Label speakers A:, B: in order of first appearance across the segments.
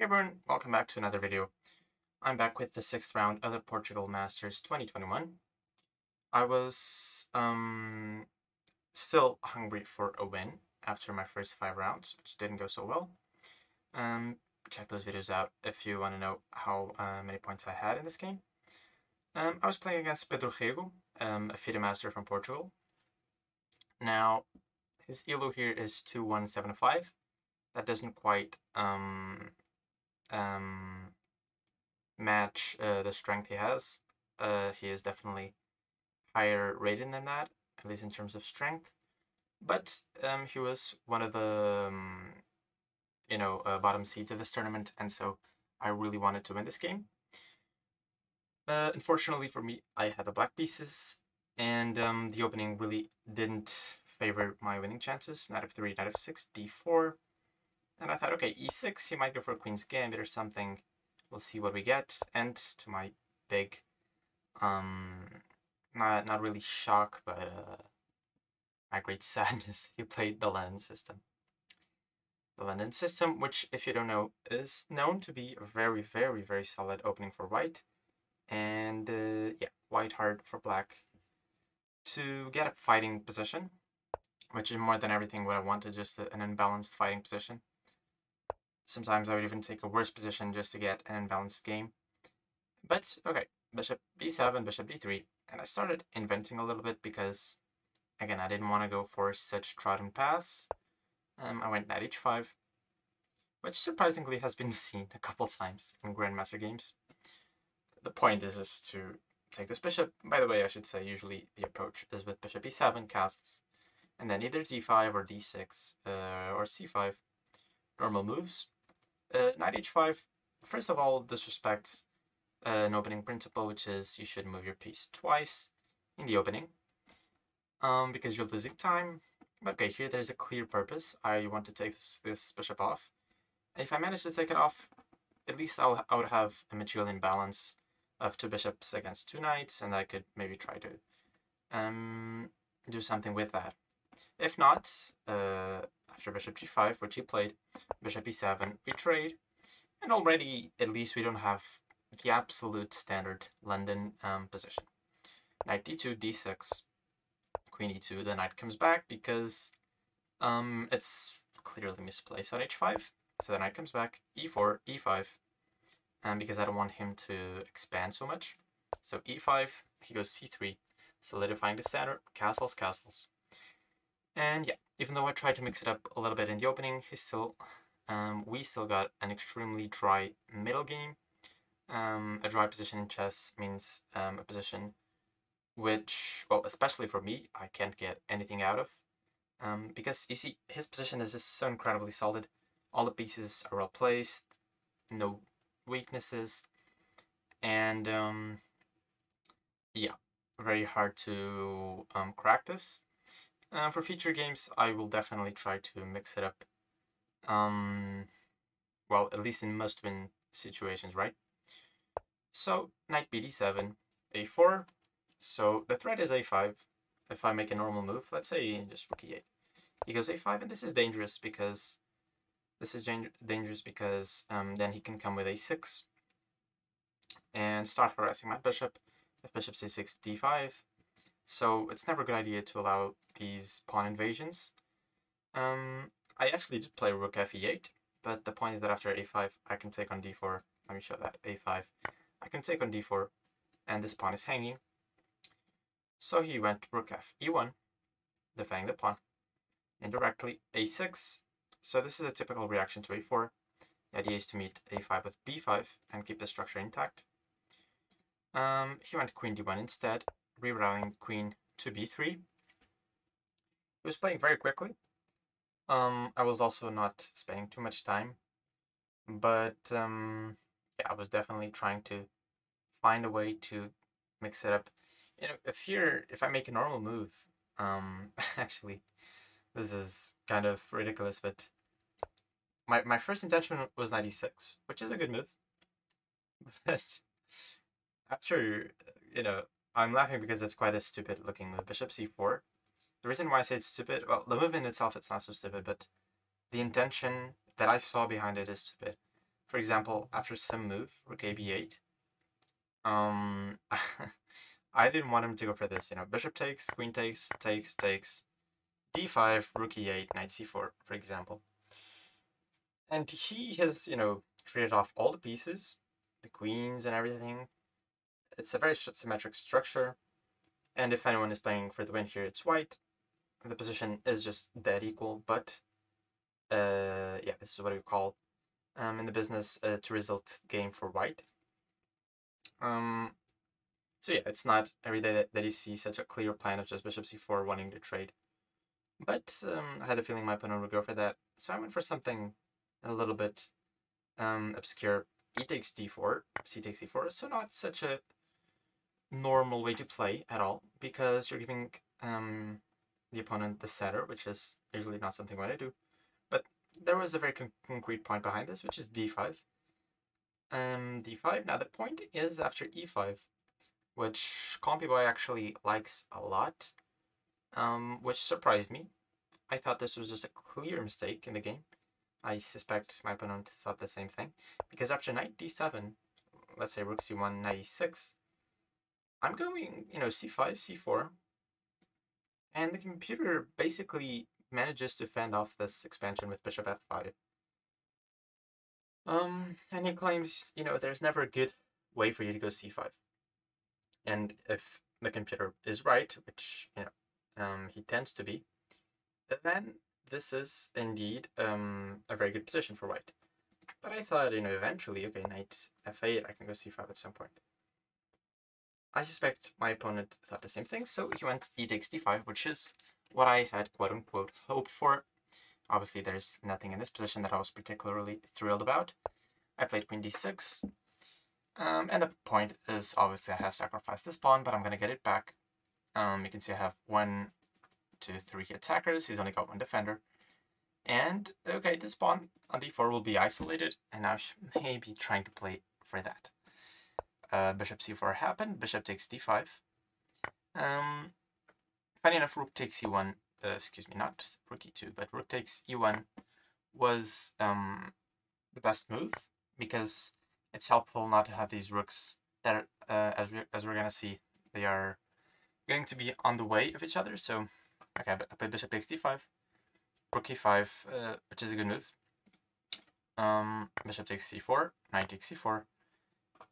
A: Hey everyone, welcome back to another video. I'm back with the 6th round of the Portugal Masters 2021. I was still hungry for a win after my first 5 rounds, which didn't go so well. Check those videos out if you want to know how many points I had in this game. I was playing against Pedro Rego, a FIDE master from Portugal. Now, his ELO here is 2175. That doesn't quite match the strength he has. He is definitely higher rated than that, at least in terms of strength. But he was one of the bottom seeds of this tournament, and so I really wanted to win this game. Unfortunately for me, I had the black pieces, and the opening really didn't favor my winning chances. Knight f3, knight f6, d4. And I thought, okay, e6, he might go for queen's gambit or something. We'll see what we get. And to my big, not really shock, but my great sadness, he played the London system. The London system, which, if you don't know, is known to be a very, very, very solid opening for white. And yeah, white hard for black to get a fighting position, which is more than everything what I wanted, just an unbalanced fighting position. Sometimes I would even take a worse position just to get an unbalanced game. But, okay, bishop b7, bishop d3, and I started inventing a little bit because, again, I didn't want to go for such trodden paths. I went knight h5, which surprisingly has been seen a couple times in Grandmaster games. The point is just to take this bishop. By the way, I should say usually the approach is with bishop e7, castles, and then either d5 or d6 or c5. Normal moves. Knight h5, first of all, disrespects an opening principle, which is you should move your piece twice in the opening because you're losing time. But okay, here there's a clear purpose. I want to take this bishop off. And if I manage to take it off, at least I would have a material imbalance of 2 bishops against 2 knights, and I could maybe try to do something with that. If not, after bishop g5, which he played, bishop e7, we trade, and already at least we don't have the absolute standard London position. Knight d2, d6, queen e2, the knight comes back because it's clearly misplaced on h5, so the knight comes back, e4, e5, because I don't want him to expand so much. So e5, he goes c3, solidifying the center, castles, castles. And yeah, even though I tried to mix it up a little bit in the opening, we still got an extremely dry middle game. A dry position in chess means a position which, well, especially for me, I can't get anything out of. Because, you see, his position is just so incredibly solid. All the pieces are well placed, no weaknesses, and yeah, very hard to crack this. For future games, I will definitely try to mix it up. Well, at least in must-win situations, right? So, knight bd7, a4. So, the threat is a5. If I make a normal move, let's say just rook e8. He goes a5, and this is dangerous because then he can come with a6 and start harassing my bishop. If bishop c6, d5. So it's never a good idea to allow these pawn invasions. I actually did play rook fe8, but the point is that after a5, I can take on d4. Let me show that, a5. I can take on d4, and this pawn is hanging. So he went rook f e1, defending the pawn. Indirectly, a6. So this is a typical reaction to a4. The idea is to meet a5 with b5 and keep the structure intact. He went queen d1 instead, rerouting queen to b3. He was playing very quickly. I was also not spending too much time, but yeah, I was definitely trying to find a way to mix it up. You know, if I make a normal move, actually, this is kind of ridiculous, but my first intention was knight e6, which is a good move. But after, I'm laughing because it's quite a stupid looking move. Bishop c4. The reason why I say it's stupid, well, the move in itself, it's not so stupid, but the intention that I saw behind it is stupid. For example, after some move, rook a b8, I didn't want him to go for this. Bishop takes, queen takes, takes, d5, rook e8, knight c4, for example. And he has, traded off all the pieces, the queens and everything. It's a very symmetric structure. And if anyone is playing for the win here, it's white. The position is just dead equal, but yeah, this is what we call in the business a to-result game for white. So yeah, it's not every day that you see such a clear plan of just bishop c4 wanting to trade. But I had a feeling my opponent would go for that, so I went for something a little bit obscure. E takes d4, c takes d4, so not such a normal way to play at all, because you're giving the opponent the setter, which is usually not something I do. But there was a very concrete point behind this, which is d5. d5. Now the point is after e5, which CompuBoy actually likes a lot, which surprised me. I thought this was just a clear mistake in the game. I suspect my opponent thought the same thing, because after knight d7, let's say rook c1, knight e6, I'm going, c5, c4, and the computer basically manages to fend off this expansion with bishop f5. And he claims, there's never a good way for you to go c5. And if the computer is right, which, he tends to be, then this is indeed a very good position for white. But I thought, eventually, okay, knight f8, I can go c5 at some point. I suspect my opponent thought the same thing, so he went e takes d5, which is what I had quote-unquote hoped for. Obviously, there's nothing in this position that I was particularly thrilled about. I played queen d6, and the point is, obviously, I have sacrificed this pawn, but I'm going to get it back. You can see I have 1, 2, 3 attackers. He's only got one defender. And, okay, this pawn on d4 will be isolated, and now I may be trying to play for that. Bishop c4 happened, bishop takes d5. Funny enough, rook takes e1, excuse me, not rook e2, but rook takes e1 was the best move, because it's helpful not to have these rooks that, as we're going to see, they are going to be on the way of each other. So, okay, I played bishop takes d5, rook e5, which is a good move. Bishop takes c4, knight takes c4,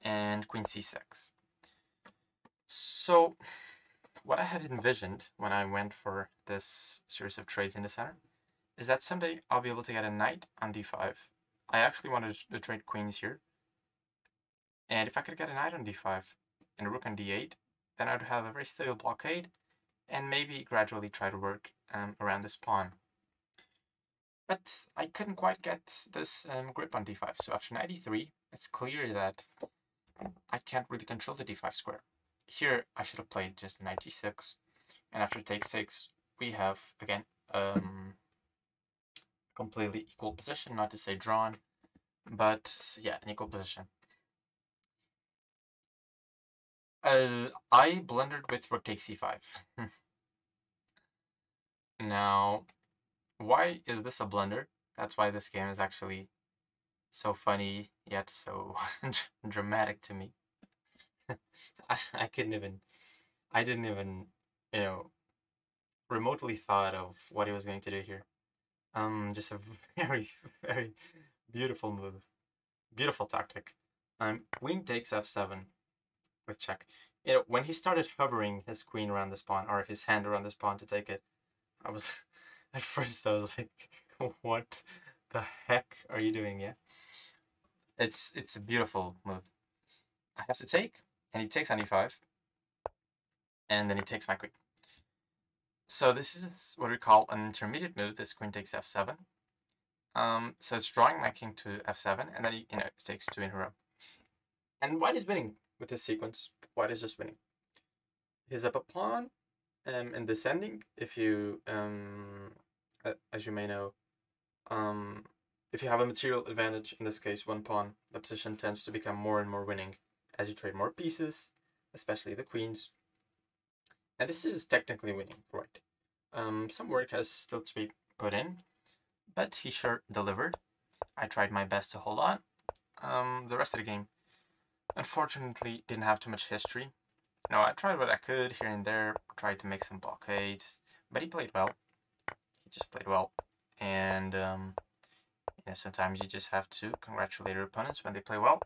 A: and queen c6. So, what I had envisioned when I went for this series of trades in the center is that someday I'll be able to get a knight on d5. I actually wanted to trade queens here. And if I could get a knight on d5 and a rook on d8, then I'd have a very stable blockade and maybe gradually try to work around this pawn. But I couldn't quite get this grip on d5. So after knight e3, it's clear that I can't really control the d5 square. Here, I should have played just knight g6. And after take 6, we have, again, completely equal position, not to say drawn. But, yeah, an equal position. I blundered with rook takes c5. Now, why is this a blunder? That's why this game is actually so funny, yet so dramatic to me. I didn't even, remotely thought of what he was going to do here. Just a very, very beautiful move. Beautiful tactic. Queen takes f7 with check. When he started hovering his queen around this pawn, or his hand around this pawn to take it, at first I was like, what the heck are you doing, yeah? It's a beautiful move. I have to take, and he takes on e5, and then he takes my queen. So this is what we call an intermediate move, this queen takes f7. So it's drawing my king to f7, and then he, takes 2 in a row. And white is winning with this sequence. White is just winning. He's up a pawn, and descending, if you, as you may know, if you have a material advantage, in this case 1 pawn, the position tends to become more and more winning as you trade more pieces, especially the queens. And this is technically winning for white. Some work has still to be put in, but he sure delivered. I tried my best to hold on. The rest of the game, unfortunately, didn't have too much history. No, I tried what I could here and there, tried to make some blockades, but he played well. He just played well. And, sometimes you just have to congratulate your opponents when they play well.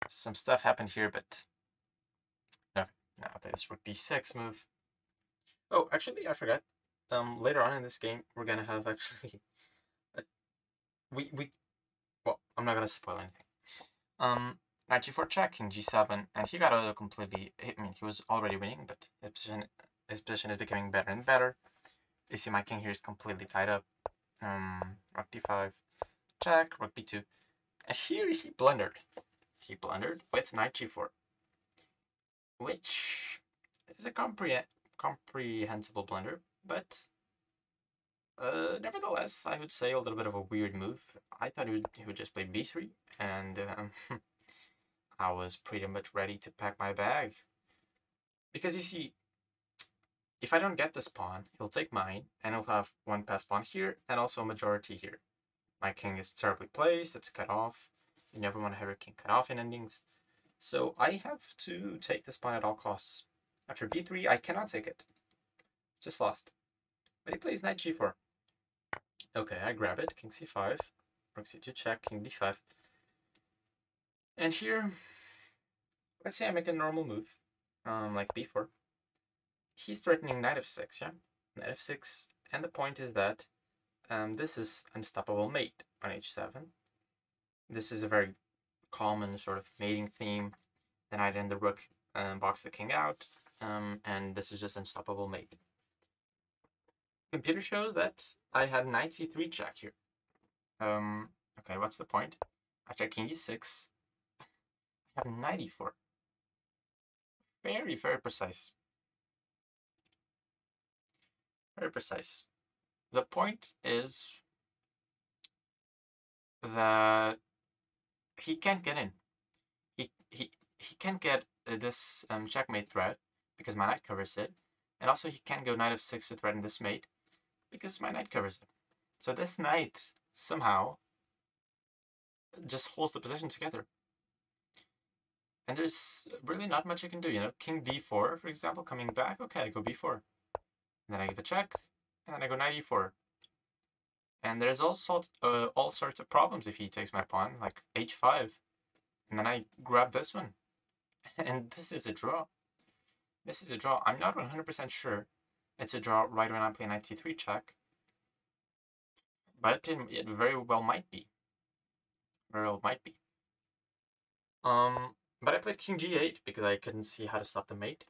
A: Some stuff happened here, but okay. Now I'll play this rook d6 move. Oh, actually, I forgot. Later on in this game, we're gonna have actually, well, I'm not gonna spoil anything. Knight g4 check, king g7, and he got a completely. I mean, he was already winning, but his position is becoming better and better. You see, my king here is completely tied up. Rook d5, check, rook b2, and here he blundered. He blundered with knight g4, which is a comprehensible blunder, but nevertheless, I would say a little bit of a weird move. I thought he would just play b3, and I was pretty much ready to pack my bag. Because you see, if I don't get this pawn, he'll take mine, and he'll have one passed pawn here, and also a majority here. My king is terribly placed, it's cut off. You never want to have your king cut off in endings. So I have to take this pawn at all costs. After b3, I cannot take it. Just lost. But he plays knight g4. Okay, I grab it, king c5, rook c2 check, king d5. And here, let's say I make a normal move, like b4. He's threatening knight f6, yeah? Knight f6, and the point is that this is unstoppable mate on h7. This is a very common sort of mating theme. The knight and the rook box the king out, and this is just unstoppable mate. Computer shows that I had knight c3 check here. Okay, what's the point? After king e6, I have knight e4. Very, very precise. Very precise. The point is that he can't get in. He can't get this checkmate threat because my knight covers it, and also he can't go knight f6 to threaten this mate because my knight covers it. So this knight somehow just holds the position together. And there's really not much I can do, you know. King b4, for example, coming back. Okay, I go b4. And then I give a check, and then I go knight e4. And there's all sorts of problems if he takes my pawn, like h5. And then I grab this one. And this is a draw. This is a draw. I'm not 100% sure it's a draw right when I play knight c3 check. But it very well might be. Very well might be. But I played king g8 because I couldn't see how to stop the mate.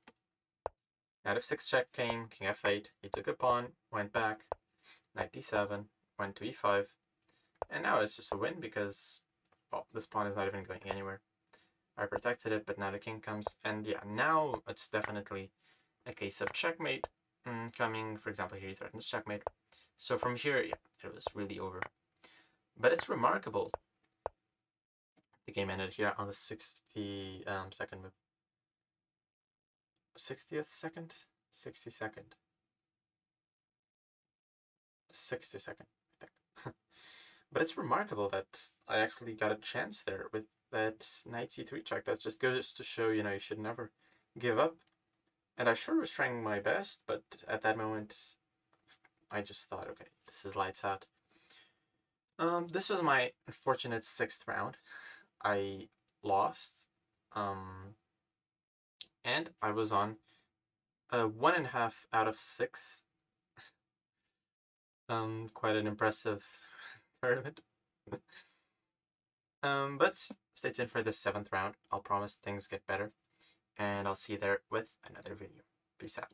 A: Knight f6 check came, king f8. He took a pawn, went back. Knight d7, went to e5. And now it's just a win because, well, this pawn is not even going anywhere. I protected it, but now the king comes. And yeah, now it's definitely a case of checkmate coming. For example, here he threatens checkmate. So from here, yeah, it was really over. But it's remarkable. The game ended here on the 60-second move. 60th second? 60-second. 60-second, I think. But it's remarkable that I actually got a chance there with that knight c3 check. That just goes to show, you know, you should never give up. And I sure was trying my best, but at that moment, I just thought, okay, this is lights out. This was my unfortunate 6th round. I lost, and I was on a 1.5 out of 6. Quite an impressive tournament. But stay tuned for the 7th round. I'll promise things get better, and I'll see you there with another video. Peace out.